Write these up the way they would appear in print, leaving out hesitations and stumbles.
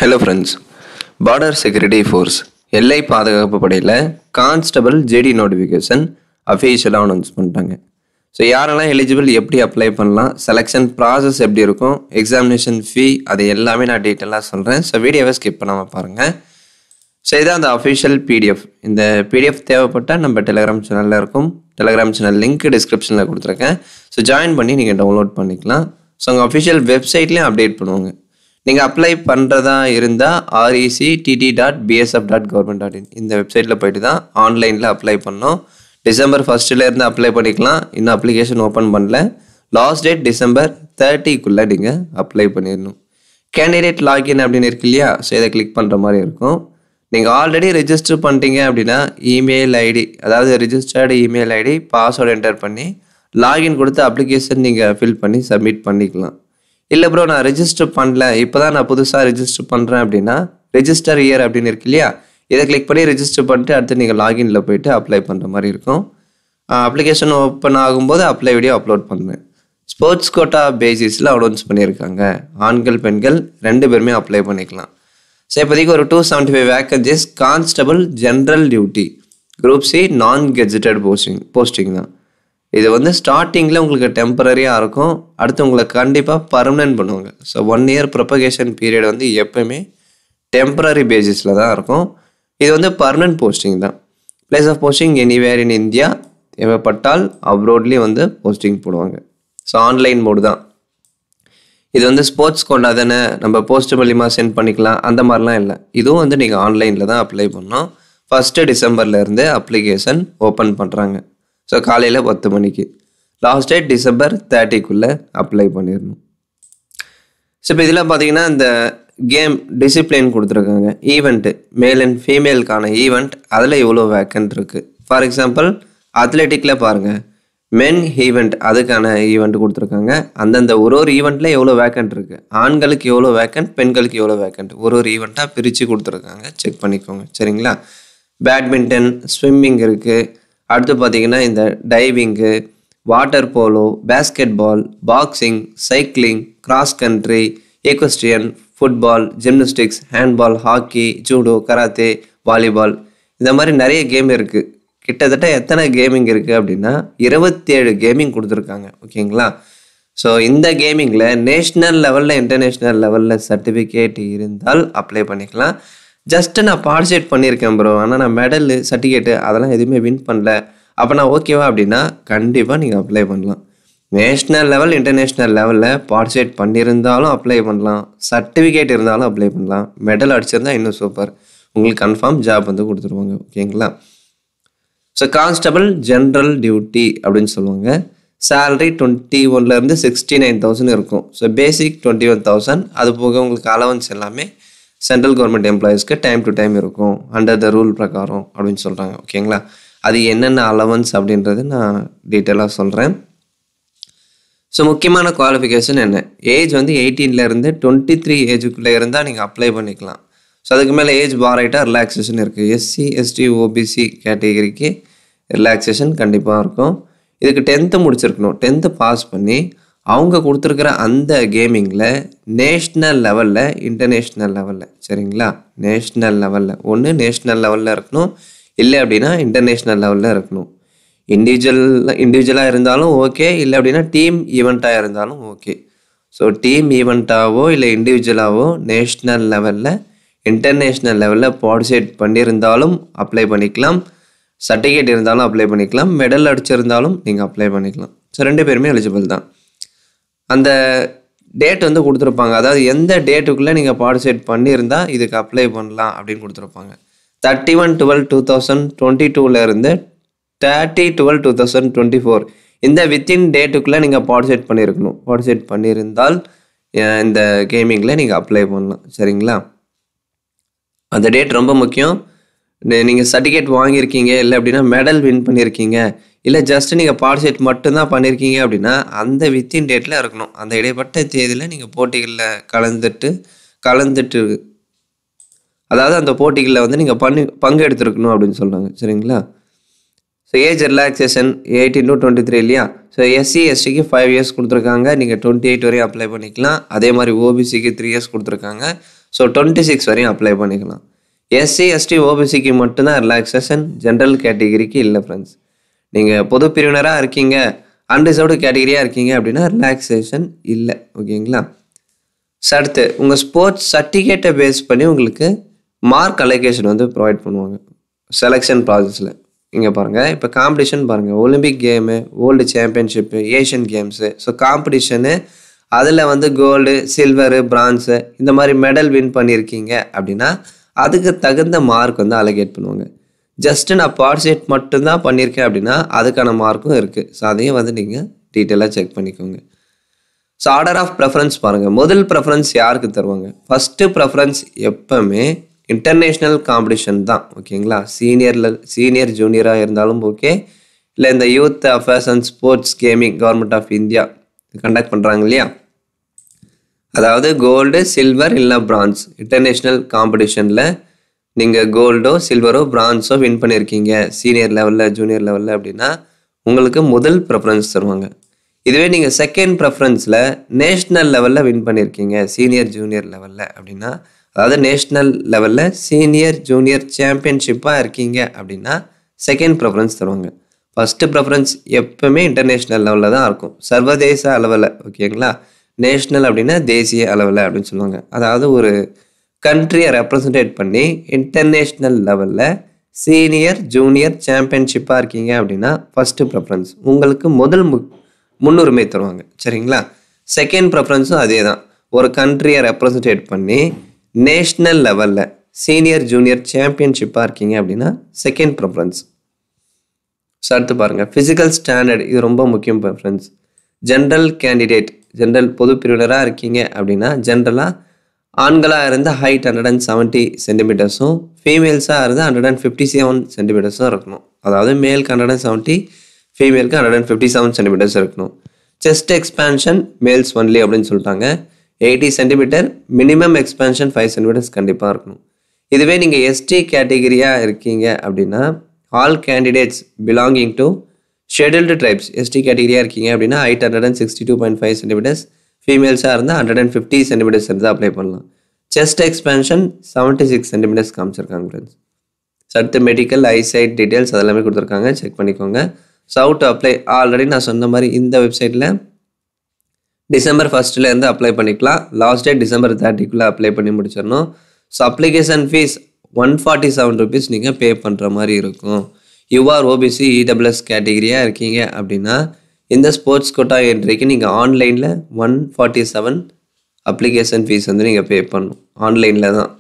Hello friends. Border security force எல்லை பாதுகாப்பு படையில் கான்ஸ்டபிள் ஜேடி நோட்டிஃபிகேஷன் அஃபீஷியலாக அனௌன்ஸ் பண்ணிட்டாங்க. ஸோ யாரெல்லாம் எலிஜிபிள், எப்படி அப்ளை பண்ணலாம், செலெக்ஷன் ப்ராசஸ் எப்படி இருக்கும், எக்ஸாமினேஷன் ஃபீ, அது எல்லாமே நான் டீட்டெயிலாக சொல்கிறேன். ஸோ வீடியோவை ஸ்கிப் பண்ணாமல் பாருங்கள். ஸோ இதான் அந்த அஃபிஷியல் பிடிஎஃப். இந்த பிடிஎஃப் தேவைப்பட்டால் நம்ம டெலிகிராம் சேனலில் இருக்கும். டெலிகிராம் சேனல் லிங்க் டிஸ்கிரிப்ஷனில் கொடுத்துருக்கேன். ஸோ ஜாயின் பண்ணி நீங்கள் டவுன்லோட் பண்ணிக்கலாம். ஸோ உங்கள் அஃபிஷியல் வெப்சைட்லேயும் அப்டேட் பண்ணுவாங்க. நீங்கள் அப்ளை பண்ணுறதா இருந்தால் rect.bsf.government.in இந்த வெப்சைட்டில் போய்ட்டு தான் ஆன்லைனில் அப்ளை பண்ணோம். டிசம்பர் 1 அப்ளை பண்ணிக்கலாம். இன்னும் அப்ளிகேஷன் ஓப்பன் பண்ணல. லாஸ்ட் டேட் டிசம்பர் 30 நீங்கள் அப்ளை பண்ணிடணும். கேண்டிடேட் லாகின் அப்படின்னு இருக்கு இல்லையா, ஸோ இதை கிளிக் பண்ணுற மாதிரி இருக்கும். நீங்கள் ஆல்ரெடி ரெஜிஸ்டர் பண்ணிட்டீங்க அப்படின்னா இமெயில் ஐடி, அதாவது registered email ID, password enter பண்ணி லாகின் கொடுத்து அப்ளிகேஷன் நீங்கள் ஃபில் பண்ணி சப்மிட் பண்ணிக்கலாம். இல்லை ப்ரோ, நான் ரெஜிஸ்டர் பண்ணல, இப்போ தான் நான் புதுசாக ரெஜிஸ்டர் பண்ணுறேன் அப்படின்னா ரெஜிஸ்டர் இயர் அப்படின்னு இருக்கு இல்லையா, இதை கிளிக் பண்ணி ரெஜிஸ்டர் பண்ணிட்டு அடுத்து நீங்கள் லாகின்ல போயிட்டு அப்ளை பண்ணுற மாதிரி இருக்கும். அப்ளிகேஷன் ஓப்பன் ஆகும்போது அப்ளை வீடியோ அப்லோட் பண்ணுவேன். ஸ்போர்ட்ஸ் கோட்டா பேசிஸில் அனௌன்ஸ் பண்ணியிருக்காங்க. ஆண்கள் பெண்கள் 2 பேருமே அப்ளை பண்ணிக்கலாம். ஸோ இப்போதைக்கு ஒரு 275 vacancies constable general duty group C நான் கெஜெட்டட் போஸ்டிங் தான். இது வந்து ஸ்டார்டிங்கில் உங்களுக்கு டெம்பரரியாக இருக்கும். அடுத்து உங்களை கண்டிப்பாக பர்மனெண்ட் பண்ணுவாங்க. ஸோ 1 இயர் ப்ரொபகேஷன் பீரியட் வந்து எப்போயுமே டெம்பரரி பேசிஸில் தான் இருக்கும். இது வந்து பர்மனெண்ட் போஸ்டிங் தான். Place of posting anywhere in India, தேவைப்பட்டால் அப்ரோட்லேயும் வந்து போஸ்டிங் போடுவாங்க. ஸோ ஆன்லைன் மோடு தான். இது வந்து ஸ்போர்ட்ஸ் கோட்டா தானே, நம்ம போஸ்ட் மூலியமாக சென்ட் பண்ணிக்கலாம், அந்த மாதிரிலாம் இல்லை. இதுவும் வந்து நீங்கள் ஆன்லைனில் தான் அப்ளை பண்ணோம். 1 டிசம்பர்லேருந்து அப்ளிகேஷன் ஓப்பன் பண்ணுறாங்க. ஸோ காலையில் 10 மணிக்கு. லாஸ்ட் டேட் டிசம்பர் 30 அப்ளை பண்ணிடணும். ஸோ இப்போ இதில் பார்த்தீங்கன்னா இந்த கேம் டிசிப்ளின் கொடுத்துருக்காங்க. ஈவெண்ட்டு மேல் அண்ட் ஃபீமேலுக்கான ஈவெண்ட், அதில் எவ்வளோ வேக்கன்ட் இருக்குது. ஃபார் எக்ஸாம்பிள் அத்லெட்டிக்கில் பாருங்கள், மென் ஈவெண்ட் அதுக்கான ஈவெண்ட் கொடுத்துருக்காங்க. அந்தந்த ஒரு ஈவெண்ட்டில் எவ்வளோ வேக்கன்ட் இருக்குது, ஆண்களுக்கு எவ்வளோ வேக்கன்ட், பெண்களுக்கு எவ்வளோ வேக்கன்ட், ஒரு ஈவெண்ட்டாக பிரித்து கொடுத்துருக்காங்க. செக் பண்ணிக்கோங்க, சரிங்களா. பேட்மிண்டன், ஸ்விம்மிங் இருக்குது. அடுத்து பார்த்தீங்கன்னா இந்த diving, water polo, basketball, boxing, cycling, cross country, equestrian, football, gymnastics, handball, hockey, judo, karate, volleyball, இந்த மாதிரி நிறைய கேம் இருக்குது. கிட்டத்தட்ட எத்தனை கேமிங் இருக்குது அப்படின்னா 27 கேமிங் கொடுத்துருக்காங்க. ஓகேங்களா. ஸோ இந்த கேமிங்கில் நேஷ்னல் லெவலில் இன்டர்நேஷ்னல் லெவலில் சர்டிஃபிகேட் இருந்தால் அப்ளை பண்ணிக்கலாம். ஜஸ்ட்டு நான் பார்ட்டிசிபேட் பண்ணியிருக்கேன் ப்ரோ, ஆனால் நான் மெடலு சர்டிஃபிகேட்டு அதெல்லாம் எதுவுமே வின் பண்ணல, அப்போ நான் ஓகேவா அப்படின்னா கண்டிப்பாக நீங்கள் அப்ளை பண்ணலாம். நேஷ்னல் லெவல் இன்டர்நேஷ்னல் லெவலில் பார்ட்டிசிபேட் பண்ணியிருந்தாலும் அப்ளை பண்ணலாம், சர்டிஃபிகேட் இருந்தாலும் அப்ளை பண்ணலாம், மெடல் அடிச்சிருந்தா இன்னும் சூப்பர், உங்களுக்கு கன்ஃபார்ம் ஜாப் வந்து கொடுத்துருவாங்க. ஓகேங்களா. ஸோ கான்ஸ்டபிள் ஜென்ரல் டியூட்டி அப்படின்னு சொல்லுவாங்க. சேலரி 21,000 69,000 இருக்கும். ஸோ பேசிக் 21,000, அது போக உங்களுக்கு அலவன்ஸ் எல்லாமே சென்ட்ரல் கவர்மெண்ட் எம்ப்ளாயீஸ்க்கு டைம் டு டைம் இருக்கும் அண்டர் த ரூல் பிரகாரம் அப்படின்னு சொல்கிறாங்க. ஓகேங்களா. அது என்னென்ன அலவன்ஸ் அப்படின்றது நான் டீட்டெயிலாக சொல்கிறேன். ஸோ முக்கியமான குவாலிஃபிகேஷன் என்ன, ஏஜ் வந்து 18 23 ஏஜுக்குள்ளே இருந்தால் நீங்கள் அப்ளை பண்ணிக்கலாம். ஸோ அதுக்கு மேலே ஏஜ் பார் ஆகிட்டா ரிலாக்ஸேஷன் இருக்குது. எஸ்சி எஸ்டி ஓபிசி கேட்டகரிக்கு ரிலாக்ஸேஷன் கண்டிப்பாக இருக்கும். இதுக்கு 10th முடிச்சிருக்கணும். 10th பாஸ் பண்ணி அவங்க கொடுத்துருக்குற அந்த கேமிங்கில் நேஷ்னல் லெவலில் இன்டர்நேஷ்னல் லெவலில், சரிங்களா, நேஷ்னல் லெவலில் ஒன்று நேஷ்னல் லெவலில் இருக்கணும், இல்லை அப்படின்னா இன்டர்நேஷ்னல் லெவலில் இருக்கணும். இண்டிவிஜுவலாக இருந்தாலும் ஓகே, இல்லை அப்படின்னா டீம் ஈவெண்ட்டாக இருந்தாலும் ஓகே. ஸோ டீம் ஈவெண்ட்டாவோ இல்லை இண்டிவிஜுவலாவோ நேஷ்னல் லெவலில் இன்டர்நேஷ்னல் லெவலில் பார்ட்டிசிபேட் பண்ணியிருந்தாலும் அப்ளை பண்ணிக்கலாம், சர்டிஃபிகேட் இருந்தாலும் அப்ளை பண்ணிக்கலாம், மெடல் அடிச்சிருந்தாலும் நீங்கள் அப்ளை பண்ணிக்கலாம். ஸோ 2 பேருமே எலிஜிபிள் தான். அந்த டேட் வந்து கொடுத்துருப்பாங்க, அதாவது எந்த டேட்டுக்குள்ளே நீங்கள் பார்ட்டிசிபேட் பண்ணியிருந்தால் இதுக்கு அப்ளை பண்ணலாம் அப்படின்னு கொடுத்துருப்பாங்க. 31/12/2022 30/12/2024 இந்த வித்தின் டேட்டுக்குள்ளே நீங்கள் பார்ட்டிசிபேட் பண்ணியிருக்கணும். பார்ட்டிசிபேட் பண்ணியிருந்தால் இந்த கேமிங்கில் நீங்கள் அப்ளை பண்ணலாம், சரிங்களா. அந்த டேட் ரொம்ப முக்கியம். நீங்கள் சர்டிஃபிகேட் வாங்கியிருக்கீங்க, இல்லை அப்படின்னா மெடல் வின் பண்ணியிருக்கீங்க, இல்லை ஜஸ்ட் நீங்கள் பார்ட்டிசிபேட் மட்டும்தான் பண்ணியிருக்கீங்க அப்படின்னா அந்த வித்தின் டேட்டில் இருக்கணும். அந்த இடைப்பட்ட தேதியில் நீங்கள் போட்டிகளில் கலந்துட்டு அதாவது அந்த போட்டிகளில் வந்து நீங்கள் பங்கெடுத்துருக்கணும் அப்படின்னு சொல்கிறாங்க, சரிங்களா. ஸோ ஏஜ் ரிலாக்ஸேஷன் 18 to 23 இல்லையா. ஸோ எஸ்சி எஸ்டிக்கு 5 years கொடுத்துருக்காங்க, நீங்கள் 28 வரையும் அப்ளை பண்ணிக்கலாம். அதே மாதிரி ஓபிசிக்கு 3 years கொடுத்துருக்காங்க. ஸோ 26 வரையும் அப்ளை பண்ணிக்கலாம். எஸ்சி எஸ்டி ஓபிசிக்கு மட்டும்தான் ரிலாக்ஸேஷன், ஜென்ரல் கேட்டகிரிக்கு இல்லை ஃப்ரெண்ட்ஸ். நீங்கள் பொது பிரிவினராக இருக்கீங்க, அன்ரிசர்வ்டு கேட்டகிரியாக இருக்கீங்க அப்படின்னா ரிலாக்ஸேஷன் இல்லை. ஓகேங்களா? அடுத்து உங்கள் ஸ்போர்ட்ஸ் சர்டிஃபிகேட்டை பேஸ் பண்ணி உங்களுக்கு மார்க் அலோகேஷன் வந்து ப்ரொவைட் பண்ணுவாங்க செலெக்ஷன் ப்ராசஸில். இங்கே பாருங்கள், இப்போ காம்படிஷன் பாருங்கள், Olympic game, world championship, Asian games. So competition அதில் வந்து கோல்டு, சில்வரு, பிரான்ஸு இந்த மாதிரி மெடல் வின் பண்ணியிருக்கீங்க அப்படின்னா அதுக்கு தகுந்த மார்க் வந்து அலோகேட் பண்ணுவாங்க. ஜஸ்ட்டு நான் பார்ட்டிசிபேட் மட்டும்தான் பண்ணியிருக்கேன் அப்படின்னா அதுக்கான மார்க்கும் இருக்குது. ஸோ அதையும் வந்து நீங்கள் டீட்டெயிலாக செக் பண்ணிக்கோங்க. ஸோ ஆர்டர் ஆஃப் ப்ரெஃபரன்ஸ் பாருங்கள், முதல் ப்ரெஃபரன்ஸ் யாருக்கு தருவாங்க? ஃபஸ்ட்டு ப்ரெஃபரன்ஸ் எப்போவுமே இன்டர்நேஷ்னல் காம்படிஷன் தான். ஓகேங்களா? சீனியர் ஜூனியராக இருந்தாலும் ஓகே, இல்லை இந்த youth affairs and sports gaming government of India conduct பண்ணுறாங்க இல்லையா, அதாவது கோல்டு, சில்வர் இல்லை பிரான்ஸ் இன்டர்நேஷ்னல் காம்படிஷனில் நீங்கள் கோல்டோ சில்வரோ பிரான்ஸோ வின் பண்ணியிருக்கீங்க சீனியர் லெவலில் ஜூனியர் லெவலில் அப்படின்னா உங்களுக்கு முதல் ப்ரெஃபரன்ஸ் தருவாங்க. இதுவே நீங்கள் செகண்ட் ப்ரெஃபரன்ஸில் நேஷ்னல் லெவலில் வின் பண்ணியிருக்கீங்க சீனியர் ஜூனியர் லெவலில் அப்படின்னா, அதாவது நேஷ்னல் லெவலில் சீனியர் ஜூனியர் சாம்பியன்ஷிப்பாக இருக்கீங்க அப்படின்னா செகண்ட் ப்ரெஃபரன்ஸ் தருவாங்க. ஃபஸ்ட்டு ப்ரெஃபரன்ஸ் எப்போவுமே இன்டர்நேஷ்னல் லெவலில் தான் இருக்கும், சர்வதேச அளவில். ஓகேங்களா? நேஷ்னல் அப்படின்னா தேசிய அளவில் அப்படின்னு சொல்லுவாங்க. அதாவது ஒரு கண்ட்ரியை ரெப்ரசன்டேட் பண்ணி இன்டர்நேஷ்னல் லெவலில் சீனியர் ஜூனியர் சாம்பியன்ஷிப்பாக இருக்கீங்க அப்படின்னா ஃபஸ்ட்டு ப்ரெஃபரன்ஸ் உங்களுக்கு முன்னுரிமை தருவாங்க. சரிங்களா? செகண்ட் ப்ரெஃபரன்ஸும் அதே தான், ஒரு கண்ட்ரியை ரெப்ரசன்டேட் பண்ணி நேஷ்னல் லெவலில் சீனியர் ஜூனியர் சாம்பியன்ஷிப்பாக இருக்கீங்க அப்படின்னா செகண்ட் ப்ரெஃபரன்ஸ். ஸோ அடுத்து பாருங்கள், ஃபிசிக்கல் ஸ்டாண்டர்ட், இது ரொம்ப முக்கியம் ஃப்ரெண்ட்ஸ். ஜென்ரல் கேண்டிடேட், ஜென்ரல் பொது பிரிவினராக இருக்கீங்க அப்படின்னா ஜென்ரலாக ஆண்களாக இருந்து ஹைட் 170 சென்டிமீட்டர்ஸும் ஃபீமேல்ஸாக இருந்து 157 சென்டிமீட்டர்ஸும் இருக்கணும். அதாவது மேலுக்கு 170, ஃபீமேலுக்கு 157 சென்டிமீட்டர்ஸ் இருக்கணும். செஸ்ட் எக்ஸ்பேன்ஷன் மேல்ஸ் ஒன்லி அப்படின்னு சொல்லிட்டாங்க. 80 சென்டிமீட்டர், மினிமம் எக்ஸ்பேன்ஷன் 5 சென்டிமீட்டர்ஸ் கண்டிப்பாக இருக்கணும். இதுவே நீங்கள் எஸ்டி கேட்டகிரியாக இருக்கீங்க அப்படின்னா all candidates belonging to scheduled tribes ST கேட்டகிரியாக இருக்கீங்க அப்படின்னா ஹைட் 162.5 சென்டிமீட்டர்ஸ், ஃபீமேல்ஸாக இருந்தால் 150 சென்டிமீட்டர்ஸ் இருந்தால் அப்ளை பண்ணலாம். செஸ்ட் எக்ஸ்பேன்ஷன் 76 சென்டிமீட்டர்ஸ் காமிச்சிருக்காங்க ஃப்ரெண்ட்ஸ். அடுத்து மெடிக்கல், ஐசைட் டீட்டெயில்ஸ் அதெல்லாமே கொடுத்துருக்காங்க, செக் பண்ணிக்கோங்க. ஸோ அவுட் அப்ளை ஆல்ரெடி நான் சொன்ன மாதிரி இந்த வெப்சைட்டில் டிசம்பர் 1 அப்ளை பண்ணிக்கலாம். லாஸ்ட் டேட் டிசம்பர் 30 அப்ளை பண்ணி முடிச்சிடணும். ஸோ அப்ளிகேஷன் ஃபீஸ் 147 rupees நீங்கள் பே பண்ணுற மாதிரி இருக்கும். யூஆர் ஓபிசி இடபிள்யூஎஸ் கேட்டகிரியாக இருக்கீங்க அப்படின்னா இந்த ஸ்போர்ட்ஸ் கோட்டா என்ட்ரிக்கு நீங்கள் ஆன்லைனில் 147 அப்ளிகேஷன் ஃபீஸ் வந்து நீங்கள் பே பண்ணணும். ஆன்லைனில் தான்,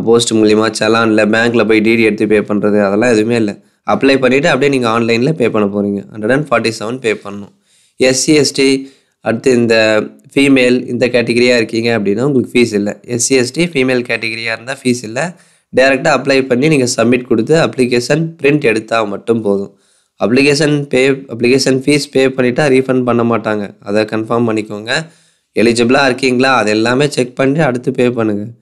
போஸ்ட் மூலிமா, சலானில், பேங்க்கில் போய் டிடி எடுத்து பே பண்ணுறது அதெல்லாம் எதுவுமே இல்லை. அப்ளை பண்ணிவிட்டு அப்படியே நீங்கள் ஆன்லைனில் பே பண்ண போகிறீங்க. 147 பே பண்ணணும். எஸ்சி எஸ்டி அடுத்து இந்த ஃபீமேல் இந்த கேட்டகிரியாக இருக்கீங்க அப்படின்னா உங்களுக்கு ஃபீஸ் இல்லை. எஸ்சி எஸ்டி ஃபீமேல் கேட்டகிரியாக இருந்தால் ஃபீஸ் இல்லை. டேரெக்டாக அப்ளை பண்ணி நீங்கள் சப்மிட் கொடுத்து அப்ளிகேஷன் பிரிண்ட் எடுத்தால் மட்டும் போதும். அப்ளிகேஷன் ஃபீஸ் பே பண்ணிவிட்டால் ரீஃபண்ட் பண்ண மாட்டாங்க, அதை கன்ஃபார்ம் பண்ணிக்கோங்க. எலிஜிபிளாக இருக்கீங்களா அது எல்லாமே செக் பண்ணி அடுத்து பே பண்ணுங்கள்.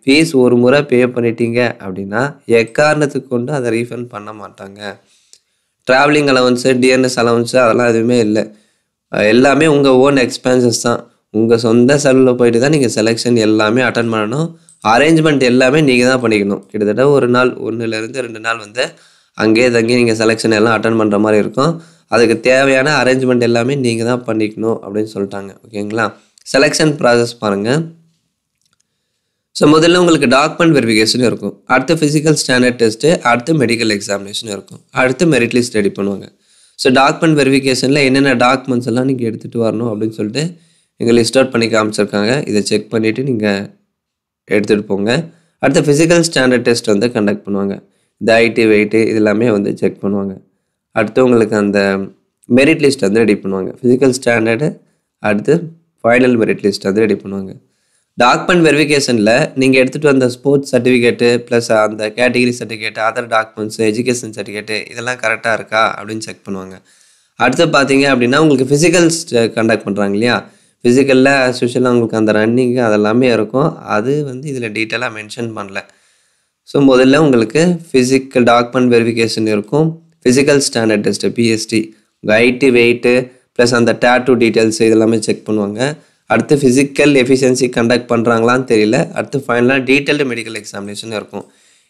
ஃபீஸ் ஒரு முறை பே பண்ணிட்டீங்க அப்படின்னா எக்காரணத்துக்கு கொண்டு அதை ரீஃபண்ட் பண்ண மாட்டாங்க. ட்ராவலிங் அலவன்ஸு, டிஎன்எஸ் அலவன்ஸு அதெல்லாம் எதுவுமே இல்லை. எல்லாமே உங்கள் ஓன் எக்ஸ்பென்சஸ் தான். உங்கள் சொந்த செலவில் போயிட்டு தான் நீங்கள் செலெக்ஷன் எல்லாமே அட்டன் பண்ணணும். அரேஞ்ச்மெண்ட் எல்லாமே நீங்கள் தான் பண்ணிக்கணும். கிட்டத்தட்ட ஒரு நாள் 1 to 2 நாள் வந்து அங்கேயே தங்கி நீங்கள் செலெக்ஷன் எல்லாம் அட்டன் பண்ணுற மாதிரி இருக்கும். அதுக்கு தேவையான அரேஞ்ச்மெண்ட் எல்லாமே நீங்கள் தான் பண்ணிக்கணும் அப்படின்னு சொல்லிட்டாங்க. ஓகேங்களா? செலெக்ஷன் ப்ராசஸ் பாருங்கள். ஸோ முதல்ல உங்களுக்கு டாக்குமெண்ட் வெரிஃபிகேஷன் இருக்கும், அடுத்து ஃபிசிக்கல் ஸ்டாண்டர்ட் டெஸ்ட்டு, அடுத்து மெடிக்கல் எக்ஸாமினேஷன் இருக்கும், அடுத்து மெரிட் லிஸ்ட் ரெடி பண்ணுவாங்க. ஸோ டாக்குமெண்ட் வெரிஃபிகேஷனில் என்னென்ன டாக்குமெண்ட்ஸ் எல்லாம் நீங்கள் எடுத்துகிட்டு வரணும் அப்படின்னு சொல்லிட்டு நீங்கள் லிஸ்ட் அவுட் பண்ணி காமிச்சிருக்காங்க. இதை செக் பண்ணிவிட்டு நீங்கள் எடுத்துகிட்டு போங்க. அடுத்து ஃபிசிக்கல் ஸ்டாண்டர்ட் டெஸ்ட் வந்து கண்டக்ட் பண்ணுவாங்க. இந்த ஹைட்டு வெயிட்டு இது எல்லாமே வந்து செக் பண்ணுவாங்க. அடுத்து உங்களுக்கு அந்த மெரிட் லிஸ்ட் வந்து ரெடி பண்ணுவாங்க. ஃபிசிக்கல் ஸ்டாண்டர்டு அடுத்து ஃபைனல் மெரிட் லிஸ்ட் வந்து ரெடி பண்ணுவாங்க. டாக்குமெண்ட் வெரிஃபிகேஷனில் நீங்கள் எடுத்துகிட்டு வந்த ஸ்போர்ட்ஸ் சர்டிஃபிகேட்டு ப்ளஸ் அந்த category certificate, other documents, education certificate இதெல்லாம் கரெக்டாக இருக்கா அப்படின்னு செக் பண்ணுவாங்க. அடுத்து பார்த்தீங்க அப்படின்னா உங்களுக்கு ஃபிசிக்கல்ஸ் கண்டக்ட் பண்ணுறாங்க இல்லையா, ஃபிசிக்கலில் ஸ்பெஷலாக உங்களுக்கு அந்த ரன்னிங்கு அதெல்லாமே இருக்கும். அது வந்து இதில் டீட்டெயிலாக மென்ஷன் பண்ணல. ஸோ முதல்ல உங்களுக்கு ஃபிசிக்கல் டாக்குமெண்ட் வெரிஃபிகேஷன் இருக்கும், ஃபிசிக்கல் ஸ்டாண்டர்ட் டெஸ்ட்டு பிஎஸ்டி, உங்கள் ஹைட்டு வெயிட்டு ப்ளஸ் அந்த டேட்டூ டீட்டெயில்ஸ் இதெல்லாமே செக் பண்ணுவாங்க. அடுத்து ஃபிசிக்கல் எஃபிஷியன்சி கண்டக்ட் பண்ணுறாங்களான்னு தெரியல. அடுத்து ஃபைனலாக டீட்டெயில்டு மெடிக்கல் எக்ஸாமினேஷன் இருக்கும்.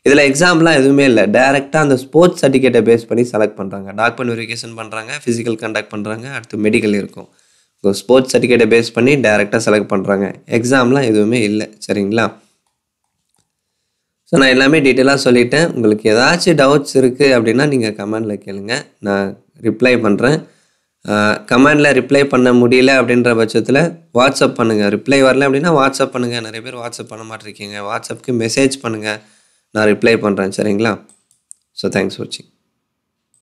இதில் எக்ஸாம்லாம் எதுவுமே இல்லை, டேரெக்டாக அந்த ஸ்போர்ட்ஸ் சர்டிஃபிகேட்டை பேஸ் பண்ணி செலக்ட் பண்ணுறாங்க. டாக்குமெண்ட் வெரிஃபிகேஷன் பண்ணுறாங்க, ஃபிசிக்கல் கண்டக்ட் பண்ணுறாங்க, அடுத்து மெடிக்கல் இருக்கும். ஸ்போர்ட்ஸ் சர்டிஃபிகேட்டை பேஸ் பண்ணி டேரெக்டாக செலக்ட் பண்ணுறாங்க. எக்ஸாம்லாம் எதுவுமே இல்லை. சரிங்களா? ஸோ நான் எல்லாமே டீட்டெயிலாக சொல்லிட்டேன். உங்களுக்கு ஏதாச்சும் டவுட்ஸ் இருக்குது அப்படின்னா நீங்கள் கமெண்டில் கேளுங்க, நான் ரிப்ளை பண்ணுறேன். கமெண்டில் ரிப்ளை பண்ண முடியல அப்படின்ற பட்சத்தில் வாட்ஸ்அப் பண்ணுங்கள். ரிப்ளை வரல அப்படின்னா வாட்ஸ்அப் பண்ணுங்கள். நிறைய பேர் வாட்ஸ்அப் பண்ண மாட்டிருக்கீங்க. வாட்ஸ்அப்புக்கு மெசேஜ் பண்ணுங்கள், நான் ரிப்ளை பண்ணுறேன். சரிங்களா? ஸோ தேங்க்ஸ் ஃபார் வாட்சிங்.